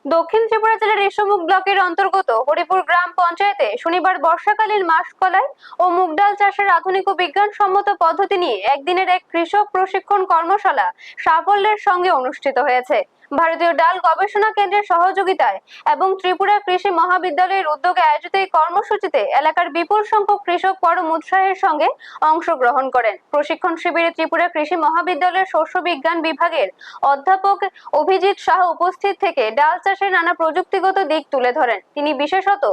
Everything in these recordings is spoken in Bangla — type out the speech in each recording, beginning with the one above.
দক্ষিণ ত্রিপুরা জেলার রেশমুখ ব্লকের অন্তর্গত হরিপুর গ্রাম পঞ্চায়েতে শনিবার বর্ষাকালীন মাসকলাই ও মুগ ডাল চাষের আধুনিক ও বিজ্ঞানসম্মত পদ্ধতি নিয়ে একদিনের এক কৃষক প্রশিক্ষণ কর্মশালা সাফল্যের সঙ্গে অনুষ্ঠিত হয়েছে। ভারতীয় ডাল গবেষণা কেন্দ্রের সহযোগিতায় এবং ত্রিপুরা কৃষি মহাবিদ্যালয়ের উদ্যোগে আয়োজিত এই কর্মসূচিতে এলাকার বিপুল সংখ্যক কৃষক পরম উৎসাহের সঙ্গে অংশগ্রহণ করেন। প্রশিক্ষণ শিবিরে ত্রিপুরা কৃষি মহাবিদ্যালয়ের শস্য বিজ্ঞান বিভাগের অধ্যাপক অভিজিৎ শাহ উপস্থিত থেকে ডাল চাষের নানা প্রযুক্তিগত দিক তুলে ধরেন। তিনি বিশেষত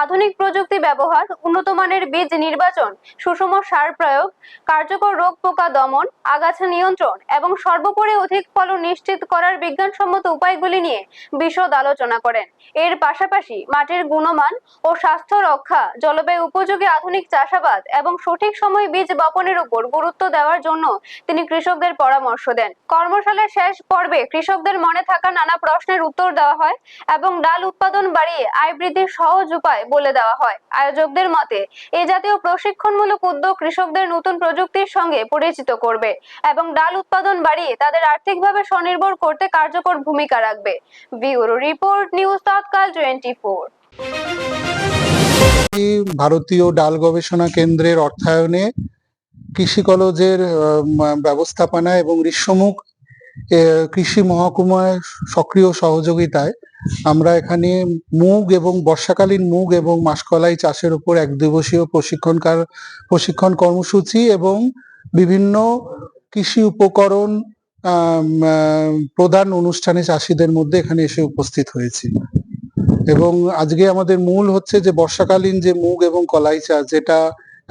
আধুনিক প্রযুক্তি ব্যবহার, উন্নত মানের বীজ নির্বাচন, সুষম সার প্রয়োগ, কার্যকর রোগ পোকা দমন, আগাছা নিয়ন্ত্রণ এবং সর্বোপরি অধিক ফলন নিশ্চিত করার বিজ্ঞানসম্মত উপায়গুলি নিয়ে বিশদ আলোচনা করেন। এর পাশাপাশি মাটির গুণমান ও স্বাস্থ্য রক্ষা, জলবায়ু উপযোগী আধুনিক চাষাবাদ এবং সঠিক সময়ে বীজ বপনের উপর গুরুত্ব দেওয়ার জন্য তিনি কৃষকদের পরামর্শ দেন। কর্মশালার শেষ পর্বে কৃষকদের মনে থাকা নানা প্রশ্নের উত্তর দেওয়া হয় এবং ডাল উৎপাদন বাড়িয়ে আয় বৃদ্ধির সহজ উপায় বলে দেওয়া হয়। আয়োজকদের মতে এই জাতীয় প্রশিক্ষণমূলক উদ্যোগ কৃষকদের নতুন প্রযুক্তির সঙ্গে পরিচিত করবে এবং ডাল উৎপাদন বাড়িয়ে তাদের আর্থিকভাবে স্বনির্ভর করতে কার্যকর ভূমিকা রাখবে। ব্যুরো রিপোর্ট, নিউজ তৎকাল 24। ভারতীয় ডাল গবেষণা কেন্দ্রের অর্থায়নে কৃষি কলেজের ব্যবস্থাপনা এবং ঋষ্যমুখ কৃষি মহকুমার সক্রিয় সহযোগিতায় আমরা এখানে মুগ এবং বর্ষাকালীন মুগ এবং মাসকলাই চাষের উপর এক দিবসীয় প্রশিক্ষণ কর্মসূচি এবং বিভিন্ন কৃষি উপকরণ প্রদান অনুষ্ঠানে চাষিদের মধ্যে এখানে এসে উপস্থিত হয়েছি। এবং আজকে আমাদের মূল হচ্ছে যে বর্ষাকালীন যে মুগ এবং কলাই চাষ, যেটা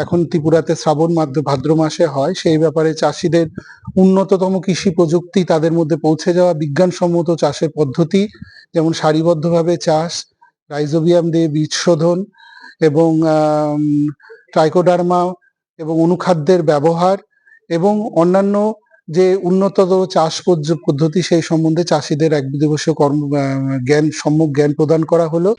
এখন ত্রিপুরাতে শ্রাবণ ভাদ্র মাসে হয়, সেই ব্যাপারে চাষিদের উন্নততম কৃষি প্রযুক্তি তাদের মধ্যে পৌঁছে যাওয়া, বিজ্ঞানসম্মত চাষের পদ্ধতি যেমন সারিবদ্ধভাবে চাষ, রাইজোবিয়াম দিয়ে বীজ শোধন এবং ট্রাইকোডার্মা এবং অনুখাদ্যের ব্যবহার এবং অন্যান্য যে উন্নততর চাষ পদ্ধতি, সেই সম্বন্ধে চাষিদের এক দিবসীয় সম্যক জ্ঞান প্রদান করা হলো।